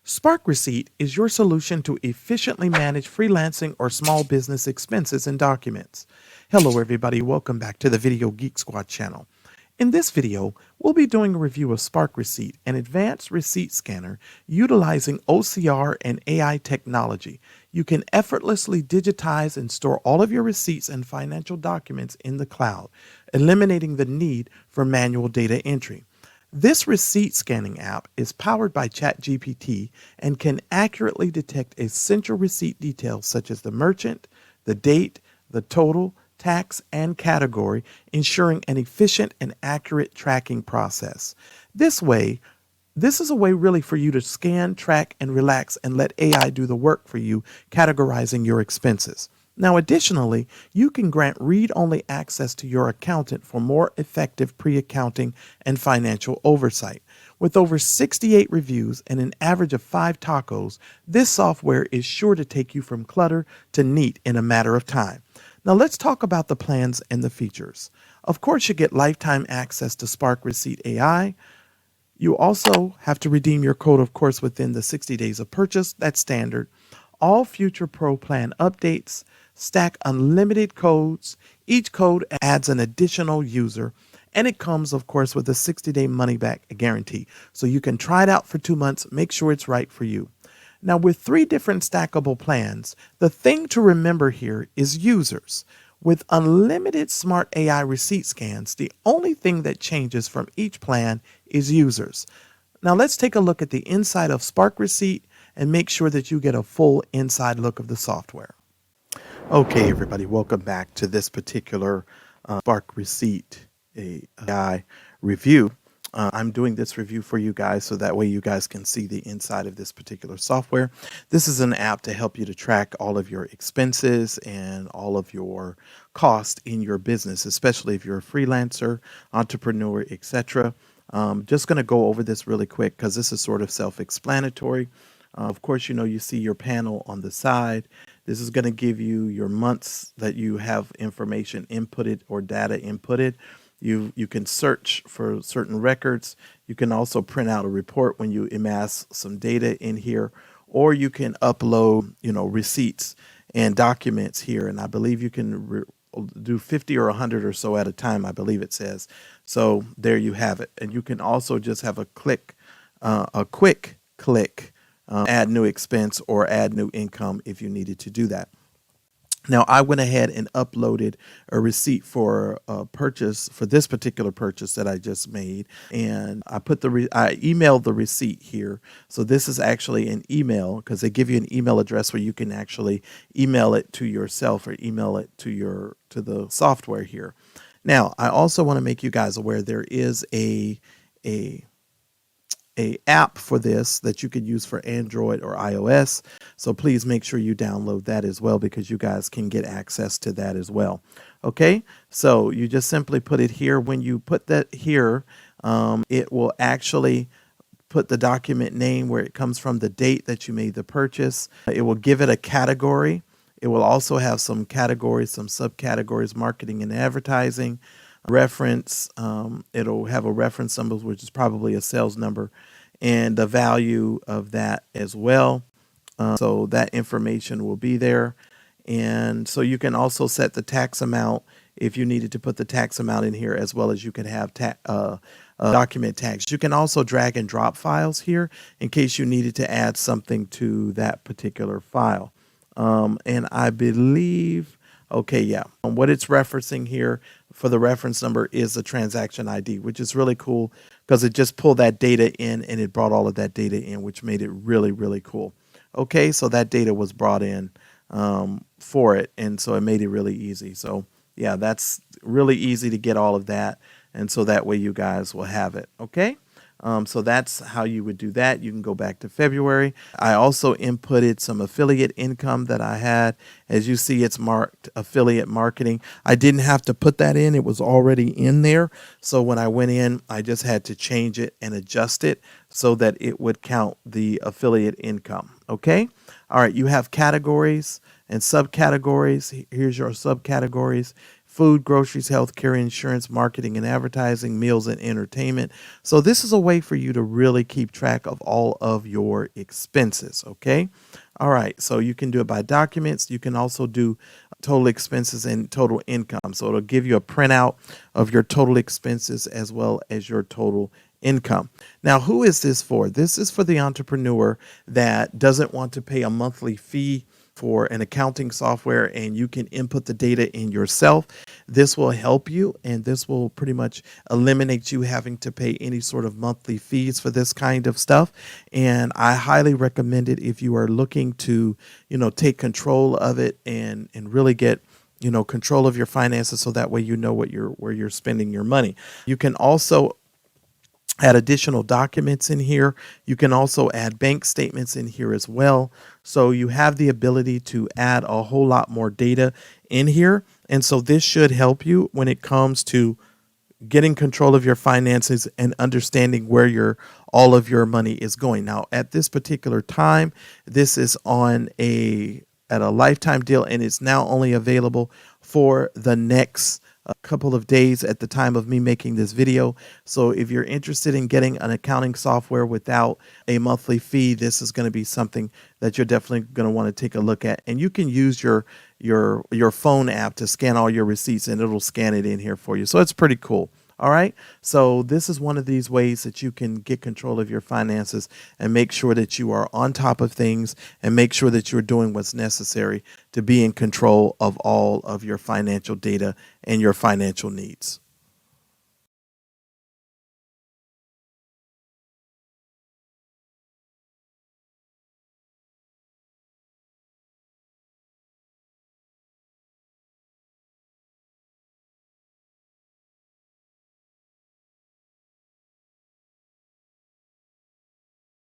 SparkReceipt is your solution to efficiently manage freelancing or small business expenses and documents. Hello everybody, welcome back to the Video Geek Squad channel. In this video, we'll be doing a review of SparkReceipt, an advanced receipt scanner utilizing OCR and AI technology. You can effortlessly digitize and store all of your receipts and financial documents in the cloud, eliminating the need for manual data entry. This receipt scanning app is powered by ChatGPT and can accurately detect essential receipt details such as the merchant, the date, the total, tax, and category, ensuring an efficient and accurate tracking process. This is a way really for you to scan, track, and relax and let AI do the work for you, categorizing your expenses. Now, additionally, you can grant read-only access to your accountant for more effective pre-accounting and financial oversight. With over 68 reviews and an average of 5 tacos, this software is sure to take you from clutter to neat in a matter of time. Now, let's talk about the plans and the features. Of course, you get lifetime access to SparkReceipt AI. You also have to redeem your code, of course, within the 60 days of purchase. That's standard. All future Pro plan updates, stack unlimited codes. Each code adds an additional user, and it comes, of course, with a 60-day money-back guarantee. So you can try it out for 2 months, make sure it's right for you. Now, with 3 different stackable plans, the thing to remember here is users. With unlimited smart AI receipt scans, the only thing that changes from each plan is users. Now, let's take a look at the inside of SparkReceipt and make sure that you get a full inside look of the software. Okay, everybody, welcome back to this particular SparkReceipt AI review. I'm doing this review for you guys so that way you guys can see the inside of this particular software. This is an app to help you to track all of your expenses and all of your costs in your business, especially if you're a freelancer, entrepreneur, etc. Just going to go over this really quick because this is sort of self-explanatory. Of course, you see your panel on the side. This is going to give you your months that you have information inputted or data inputted. You can search for certain records. You can also print out a report when you amass some data in here, or you can upload, receipts and documents here. And I believe you can do 50 or 100 or so at a time, I believe it says. So there you have it. And you can also just have a quick click, add new expense or add new income if you needed to do that. Now, I went ahead and uploaded a receipt for a purchase, for this particular purchase that I just made. And I I emailed the receipt here. So this is actually an email because they give you an email address where you can actually email it to yourself or email it to the software here. Now, I also want to make you guys aware there is a app for this that you can use for Android or iOS. So please make sure you download that as well because you guys can get access to that as well. Okay, so you just simply put it here. When you put that here, it will actually put the document name where it comes from, the date that you made the purchase. It will give it a category. It will also have some categories, some subcategories, marketing and advertising. Reference, it'll have a reference number, which is probably a sales number, and the value of that as well. So that information will be there. And so you can also set the tax amount if you needed to put the tax amount in here, as well as you can have document tags. You can also drag and drop files here in case you needed to add something to that particular file. And I believe, okay, yeah, what it's referencing here for the reference number is the transaction ID, which is really cool because it just pulled that data in and it brought all of that data in, which made it really, really cool. Okay, so that data was brought in for it, and so it made it really easy. So yeah, that's really easy to get all of that, and so that way you guys will have it. Okay. So that's how you would do that. You can go back to February. I also inputted some affiliate income that I had. As you see, it's marked affiliate marketing. I didn't have to put that in. It was already in there. So when I went in, I just had to change it and adjust it so that it would count the affiliate income. Okay. All right. You have categories and subcategories. Here's your subcategories. food, groceries, healthcare, insurance, marketing and advertising, meals and entertainment. So this is a way for you to really keep track of all of your expenses. Okay. All right. So you can do it by documents. You can also do total expenses and total income. So it'll give you a printout of your total expenses as well as your total income. Now, who is this for? This is for the entrepreneur that doesn't want to pay a monthly fee for an accounting software, and you can input the data in yourself. This will help you, and this will pretty much eliminate you having to pay any sort of monthly fees for this kind of stuff. And I highly recommend it if you are looking to, take control of it and really get control of your finances, so that way you know where you're spending your money. You can also add additional documents in here. You can also add bank statements in here as well. So you have the ability to add a whole lot more data in here. And so this should help you when it comes to getting control of your finances and understanding where all of your money is going. Now, at this particular time, this is at a lifetime deal, and it's now only available for the next a couple of days at the time of me making this video. So if you're interested in getting an accounting software without a monthly fee, this is going to be something that you're definitely going to want to take a look at. And you can use your phone app to scan all your receipts, and it'll scan it in here for you. So it's pretty cool. All right. So this is one of these ways that you can get control of your finances and make sure that you are on top of things and make sure that you're doing what's necessary to be in control of all of your financial data and your financial needs.